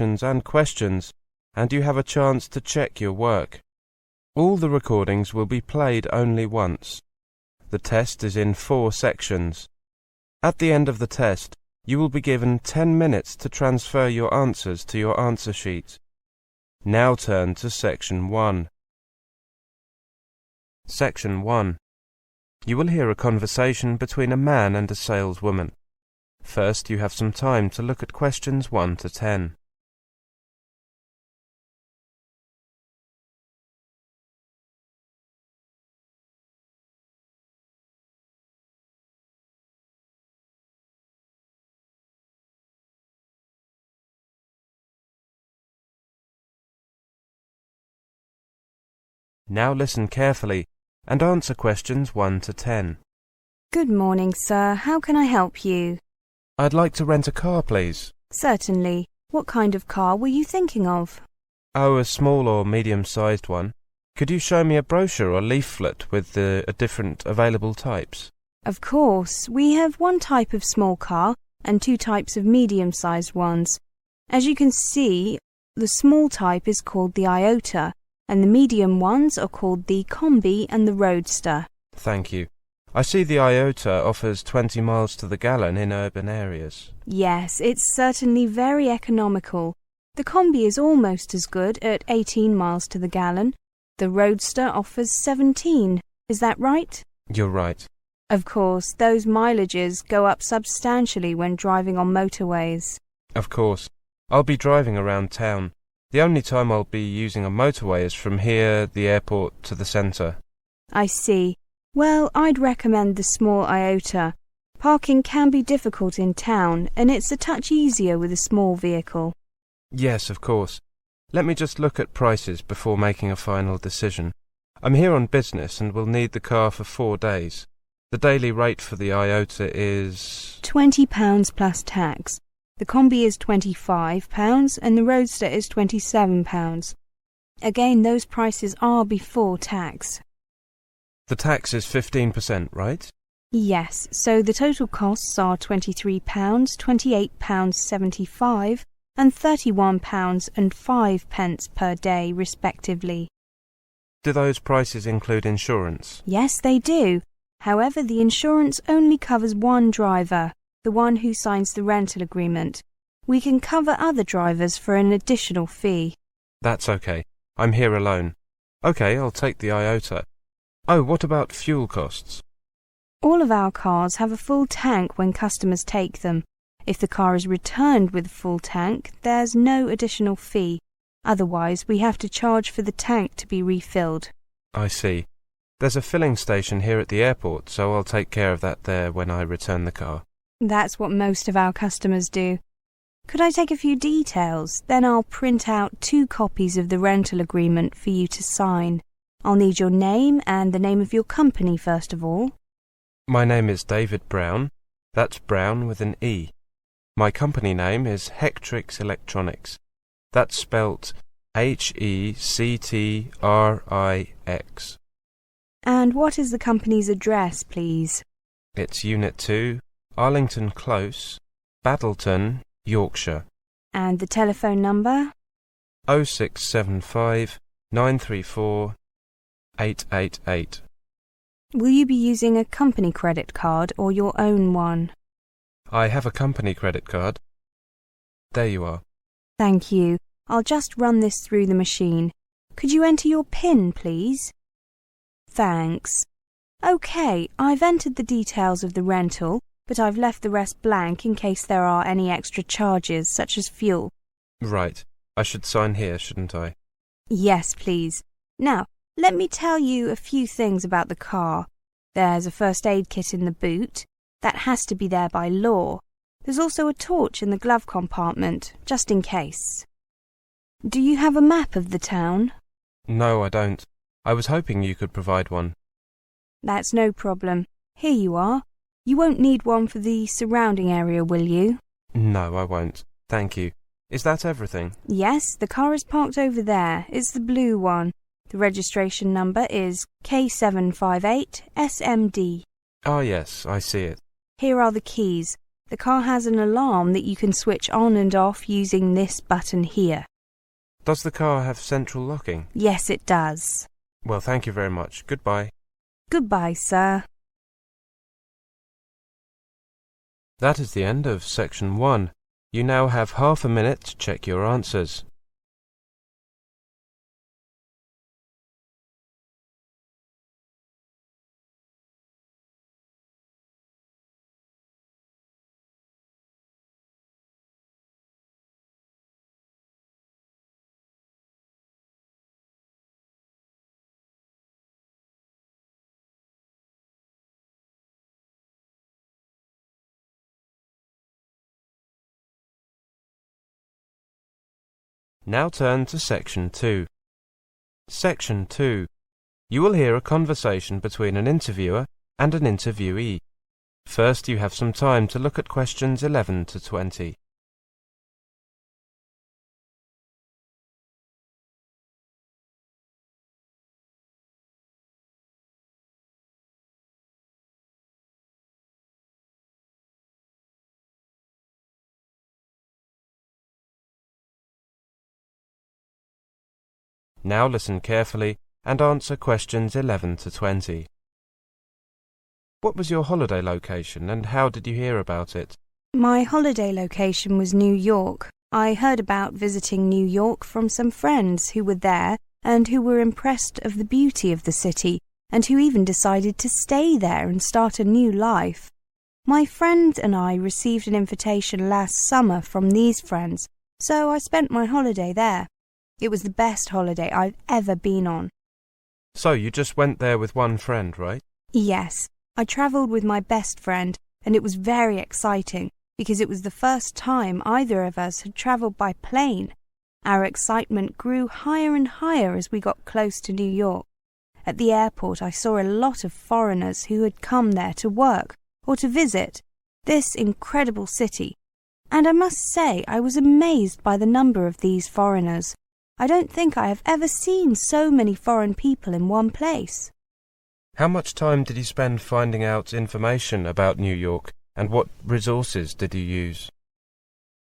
instructions and questions, and you have a chance to check your work. All the recordings will be played only once. The test is in 4 sections. At the end of the test, you will be given 10 minutes to transfer your answers to your answer sheet. Now turn to Section 1. Section 1. You will hear a conversation between a man and a saleswoman. First, you have some time to look at questions 1 to 10. Now listen carefully and answer questions 1 to 10. Good morning, sir. How can I help you? I'd like to rent a car, please. Certainly. What kind of car were you thinking of? Oh, a small or medium-sized one. Could you show me a brochure or leaflet with the different available types? Of course. We have one type of small car and 2 types of medium-sized ones. As you can see, the small type is called the Iota, and the medium ones are called the Combi and the Roadster. Thank you. I see the Iota offers 20 miles to the gallon in urban areas. Yes, it's certainly very economical. The Combi is almost as good at 18 miles to the gallon. The Roadster offers 17. Is that right? You're right. Of course, those mileages go up substantially when driving on motorways. Of course. I'll be driving around town. The only time I'll be using a motorway is from here, the airport, to the centre. I see. Well, I'd recommend the small Iota. Parking can be difficult in town, and it's a touch easier with a small vehicle. Yes, of course. Let me just look at prices before making a final decision. I'm here on business and will need the car for 4 days. The daily rate for the Iota is £20 plus tax. The Combi is £25 and the Roadster is £27. Again, those prices are before tax. The tax is 15%, right? Yes, so the total costs are £23, £28.75 and £31.05 per day, respectively. Do those prices include insurance? Yes, they do. However, the insurance only covers one driver, the one who signs the rental agreement. We can cover other drivers for an additional fee. That's okay. I'm here alone. Okay, I'll take the Iota. Oh, what about fuel costs? All of our cars have a full tank when customers take them. If the car is returned with a full tank, there's no additional fee. Otherwise, we have to charge for the tank to be refilled. I see. There's a filling station here at the airport, so I'll take care of that there when I return the car. That's what most of our customers do. Could I take a few details? Then I'll print out 2 copies of the rental agreement for you to sign. I'll need your name and the name of your company first of all. My name is David Brown. That's Brown with an E. My company name is Hectrix Electronics. That's spelt Hectrix. And what is the company's address, please? It's Unit 2, Arlington Close, Battleton, Yorkshire. And the telephone number? 0675 934 888. Will you be using a company credit card or your own one? I have a company credit card. There you are. Thank you. I'll just run this through the machine. Could you enter your PIN, please? Thanks. OK, I've entered the details of the rental, but I've left the rest blank in case there are any extra charges, such as fuel. Right. I should sign here, shouldn't I? Yes, please. Now, let me tell you a few things about the car. There's a first aid kit in the boot. That has to be there by law. There's also a torch in the glove compartment, just in case. Do you have a map of the town? No, I don't. I was hoping you could provide one. That's no problem. Here you are. You won't need one for the surrounding area, will you? No, I won't. Thank you. Is that everything? Yes, the car is parked over there. It's the blue one. The registration number is K758SMD. Ah, yes, I see it. Here are the keys. The car has an alarm that you can switch on and off using this button here. Does the car have central locking? Yes, it does. Well, thank you very much. Goodbye. Goodbye, sir. That is the end of section 1. You now have half a minute to check your answers. Now turn to section 2. Section 2. You will hear a conversation between an interviewer and an interviewee. First, you have some time to look at questions 11 to 20. Now listen carefully and answer questions 11 to 20. What was your holiday location and how did you hear about it? My holiday location was New York. I heard about visiting New York from some friends who were there and who were impressed of the beauty of the city and who even decided to stay there and start a new life. My friend and I received an invitation last summer from these friends, so I spent my holiday there. It was the best holiday I've ever been on. So you just went there with one friend, right? Yes, I travelled with my best friend, and it was very exciting because it was the first time either of us had travelled by plane. Our excitement grew higher and higher as we got close to New York. At the airport, I saw a lot of foreigners who had come there to work or to visit this incredible city. And I must say I was amazed by the number of these foreigners. I don't think I have ever seen so many foreign people in one place. How much time did you spend finding out information about New York and what resources did you use?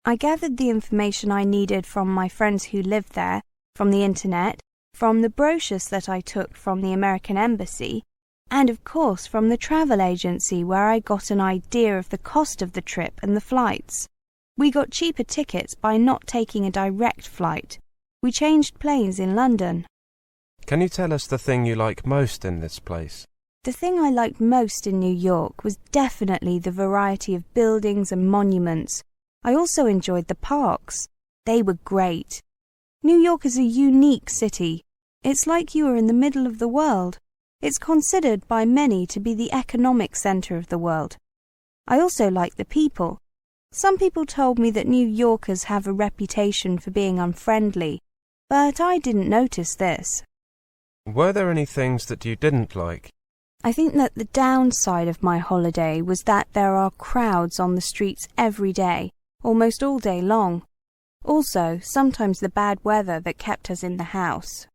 I gathered the information I needed from my friends who lived there, from the internet, from the brochures that I took from the American Embassy, and of course from the travel agency where I got an idea of the cost of the trip and the flights. We got cheaper tickets by not taking a direct flight. We changed planes in London. Can you tell us the thing you like most in this place? The thing I liked most in New York was definitely the variety of buildings and monuments. I also enjoyed the parks. They were great. New York is a unique city. It's like you are in the middle of the world. It's considered by many to be the economic centre of the world. I also like the people. Some people told me that New Yorkers have a reputation for being unfriendly, but I didn't notice this. Were there any things that you didn't like? I think that the downside of my holiday was that there are crowds on the streets every day, almost all day long. Also, sometimes the bad weather that kept us in the house.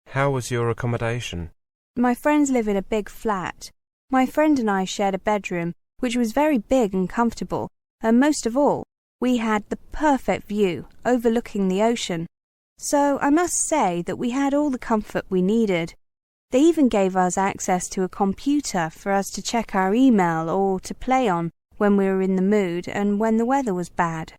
How was your accommodation? My friends live in a big flat. My friend and I shared a bedroom, which was very big and comfortable, and most of all, we had the perfect view overlooking the ocean. So I must say that we had all the comfort we needed. They even gave us access to a computer for us to check our email or to play on when we were in the mood and when the weather was bad.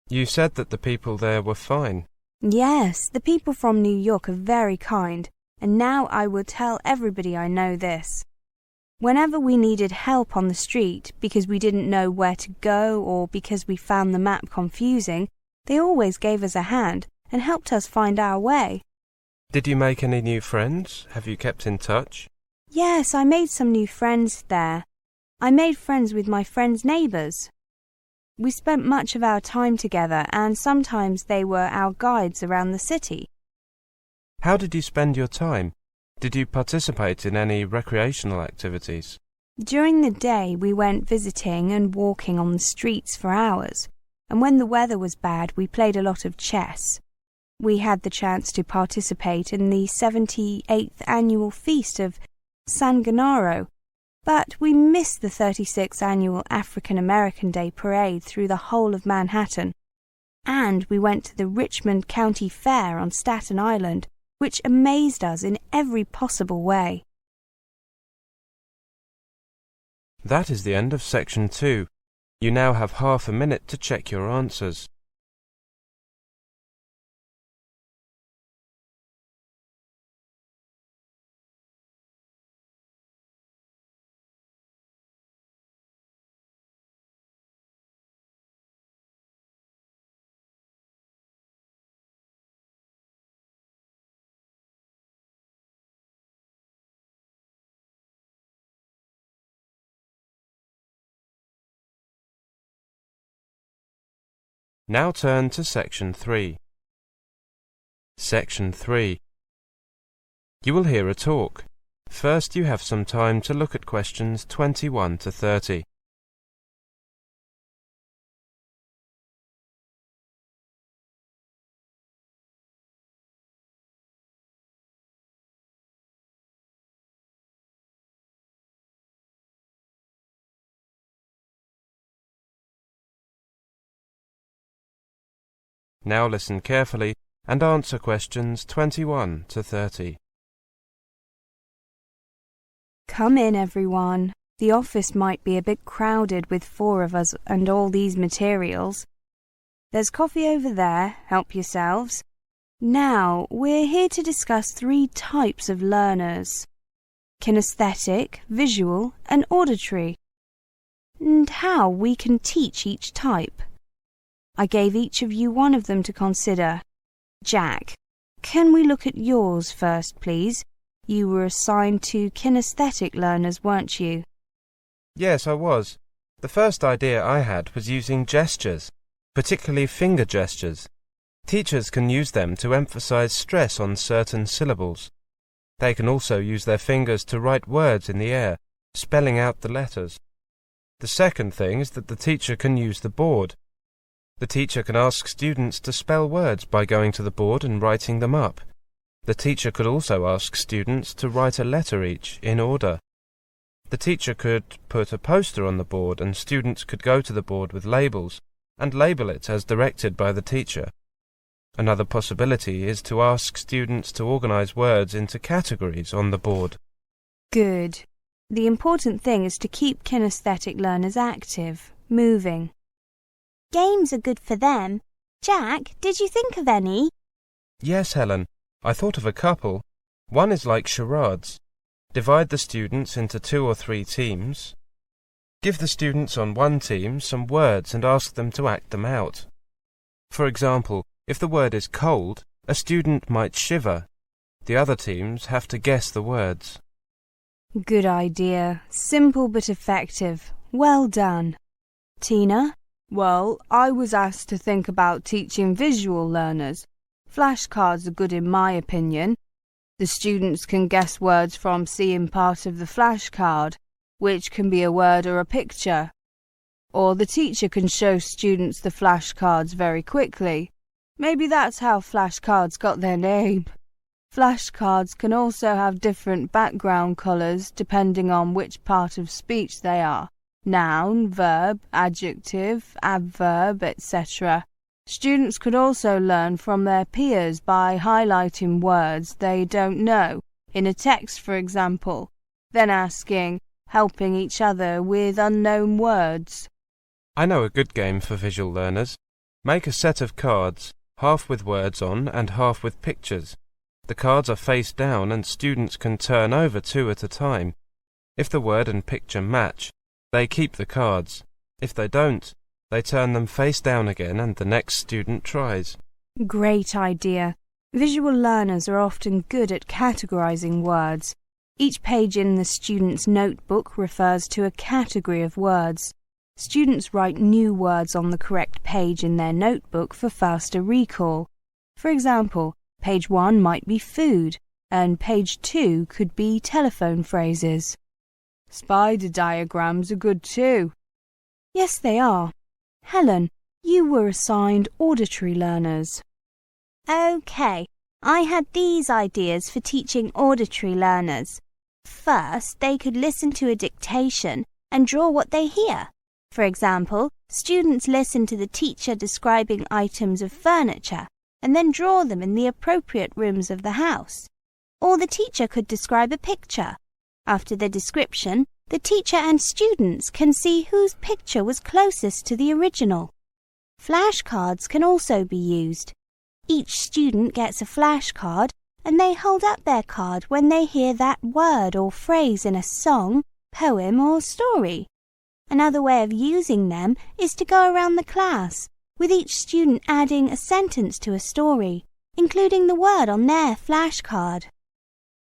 You said that the people there were fine. Yes, the people from New York are very kind, and now I will tell everybody I know this. Whenever we needed help on the street because we didn't know where to go or because we found the map confusing, they always gave us a hand and helped us find our way. Did you make any new friends? Have you kept in touch? Yes, I made some new friends there. I made friends with my friends' neighbours. We spent much of our time together and sometimes they were our guides around the city. How did you spend your time? Did you participate in any recreational activities? During the day we went visiting and walking on the streets for hours, and when the weather was bad we played a lot of chess. We had the chance to participate in the 78th annual feast of San Gennaro. But we missed the 36th annual African American Day parade through the whole of Manhattan. And we went to the Richmond County Fair on Staten Island, which amazed us in every possible way. That is the end of section 2. You now have half a minute to check your answers. Now turn to section 3. Section 3. You will hear a talk. First you have some time to look at questions 21 to 30. Now listen carefully and answer questions 21 to 30. Come in, everyone. The office might be a bit crowded with 4 of us and all these materials. There's coffee over there, help yourselves. Now, we're here to discuss 3 types of learners: kinesthetic, visual, and auditory, and how we can teach each type. I gave each of you one of them to consider. Jack, can we look at yours first, please? You were assigned to kinesthetic learners, weren't you? Yes, I was. The first idea I had was using gestures, particularly finger gestures. Teachers can use them to emphasize stress on certain syllables. They can also use their fingers to write words in the air, spelling out the letters. The second thing is that the teacher can use the board. The teacher can ask students to spell words by going to the board and writing them up. The teacher could also ask students to write a letter each, in order. The teacher could put a poster on the board and students could go to the board with labels and label it as directed by the teacher. Another possibility is to ask students to organize words into categories on the board. Good. The important thing is to keep kinesthetic learners active, moving. Games are good for them. Jack, did you think of any? Yes, Helen. I thought of a couple. One is like charades. Divide the students into 2 or 3 teams. Give the students on one team some words and ask them to act them out. For example, if the word is cold, a student might shiver. The other teams have to guess the words. Good idea. Simple but effective. Well done. Tina? Well, I was asked to think about teaching visual learners. Flashcards are good in my opinion. The students can guess words from seeing part of the flashcard, which can be a word or a picture. Or the teacher can show students the flashcards very quickly. Maybe that's how flashcards got their name. Flashcards can also have different background colours depending on which part of speech they are. Noun, verb, adjective, adverb, etc. Students could also learn from their peers by highlighting words they don't know, in a text for example, then helping each other with unknown words. I know a good game for visual learners. Make a set of cards, half with words on and half with pictures. The cards are face down and students can turn over 2 at a time. If the word and picture match, they keep the cards. If they don't, they turn them face down again and the next student tries. Great idea. Visual learners are often good at categorizing words. Each page in the student's notebook refers to a category of words. Students write new words on the correct page in their notebook for faster recall. For example, page 1 might be food, and page 2 could be telephone phrases. Spider diagrams are good too. Yes, they are. Helen, you were assigned auditory learners. OK, I had these ideas for teaching auditory learners. First, they could listen to a dictation and draw what they hear. For example, students listen to the teacher describing items of furniture and then draw them in the appropriate rooms of the house. Or the teacher could describe a picture. After the description, the teacher and students can see whose picture was closest to the original. Flashcards can also be used. Each student gets a flashcard and they hold up their card when they hear that word or phrase in a song, poem or story. Another way of using them is to go around the class, with each student adding a sentence to a story, including the word on their flashcard.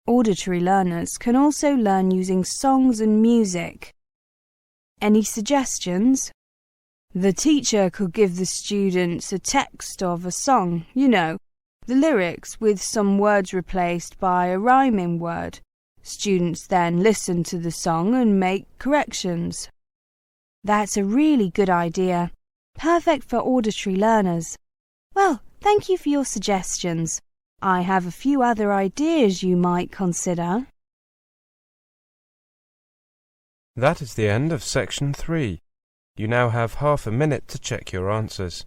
Auditory learners can also learn using songs and music. Any suggestions? The teacher could give the students a text of a song, the lyrics with some words replaced by a rhyming word. Students then listen to the song and make corrections. That's a really good idea. Perfect for auditory learners. Well, thank you for your suggestions. I have a few other ideas you might consider. That is the end of section 3. You now have half a minute to check your answers.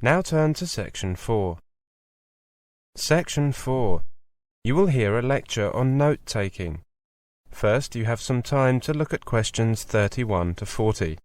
Now turn to section 4. Section 4. You will hear a lecture on note-taking. First, you have some time to look at questions 31 to 40.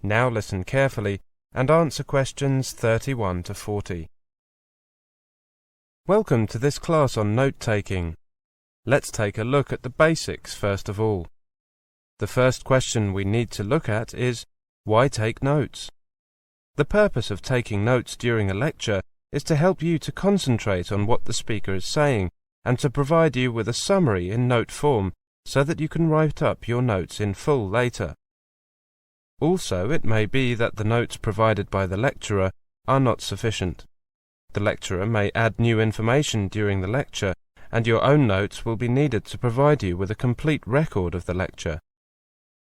Now listen carefully and answer questions 31 to 40. Welcome to this class on note-taking. Let's take a look at the basics first of all. The first question we need to look at is, why take notes? The purpose of taking notes during a lecture is to help you to concentrate on what the speaker is saying and to provide you with a summary in note form so that you can write up your notes in full later. Also, it may be that the notes provided by the lecturer are not sufficient. The lecturer may add new information during the lecture, and your own notes will be needed to provide you with a complete record of the lecture.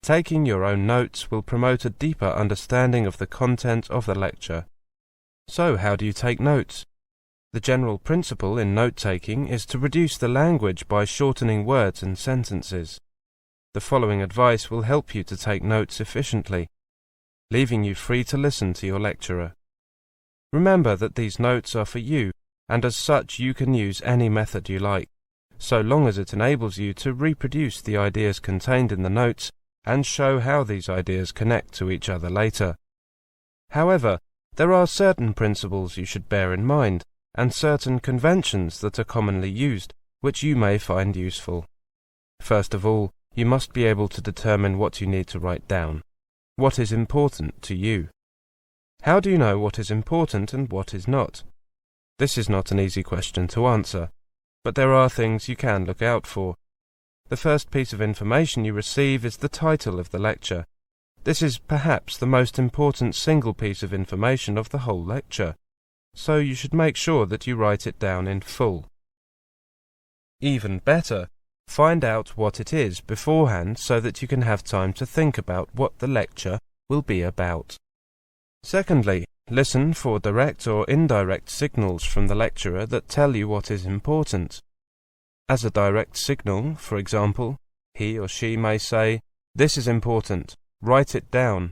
Taking your own notes will promote a deeper understanding of the content of the lecture. So, how do you take notes? The general principle in note-taking is to reduce the language by shortening words and sentences. The following advice will help you to take notes efficiently, leaving you free to listen to your lecturer. Remember that these notes are for you, and as such you can use any method you like, so long as it enables you to reproduce the ideas contained in the notes and show how these ideas connect to each other later. However, there are certain principles you should bear in mind, and certain conventions that are commonly used, which you may find useful. First of all, you must be able to determine what you need to write down. What is important to you? How do you know what is important and what is not? This is not an easy question to answer, but there are things you can look out for. The first piece of information you receive is the title of the lecture. This is perhaps the most important single piece of information of the whole lecture, so you should make sure that you write it down in full. Even better, find out what it is beforehand so that you can have time to think about what the lecture will be about. Secondly, listen for direct or indirect signals from the lecturer that tell you what is important. As a direct signal, for example, he or she may say, "This is important, write it down,"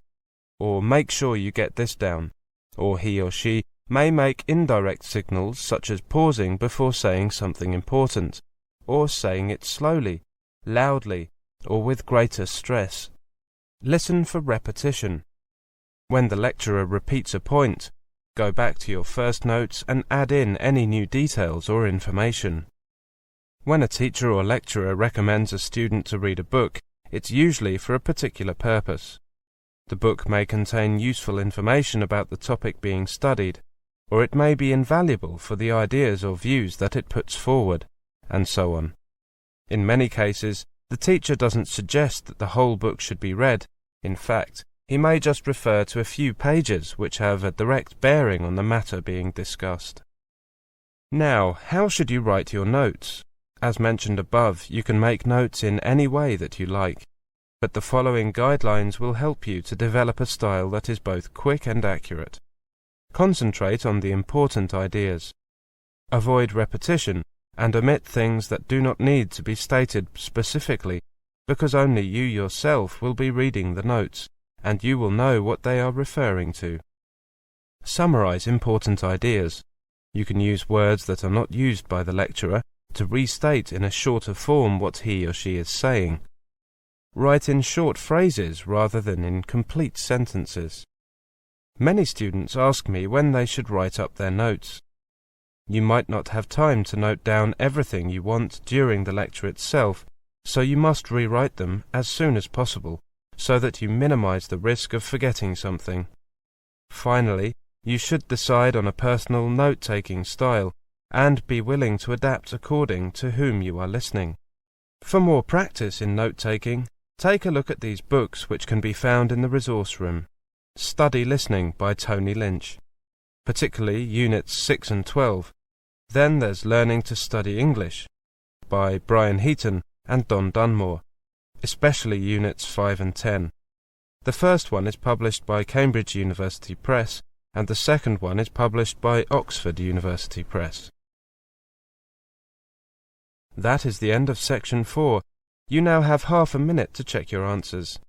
or "Make sure you get this down," or he or she may make indirect signals such as pausing before saying something important, or saying it slowly, loudly, or with greater stress. Listen for repetition. When the lecturer repeats a point, Go back to your first notes and add in any new details or information. When a teacher or lecturer recommends a student to read a book, it's usually for a particular purpose. The book may contain useful information about the topic being studied, or it may be invaluable for the ideas or views that it puts forward, and so on. In many cases, the teacher doesn't suggest that the whole book should be read. In fact, he may just refer to a few pages which have a direct bearing on the matter being discussed. Now, how should you write your notes? As mentioned above, you can make notes in any way that you like, but the following guidelines will help you to develop a style that is both quick and accurate. Concentrate on the important ideas. Avoid repetition and omit things that do not need to be stated specifically, because only you yourself will be reading the notes, and you will know what they are referring to. Summarize important ideas. You can use words that are not used by the lecturer to restate in a shorter form what he or she is saying. Write in short phrases rather than in complete sentences. Many students ask me when they should write up their notes. You might not have time to note down everything you want during the lecture itself, so you must rewrite them as soon as possible, so that you minimize the risk of forgetting something. Finally, you should decide on a personal note-taking style, and be willing to adapt according to whom you are listening. For more practice in note-taking, take a look at these books which can be found in the resource room. Study Listening by Tony Lynch, particularly Units 6 and 12. Then there's Learning to Study English by Brian Heaton and Don Dunmore, especially Units 5 and 10. The first one is published by Cambridge University Press, and the second one is published by Oxford University Press. That is the end of Section 4. You now have half a minute to check your answers.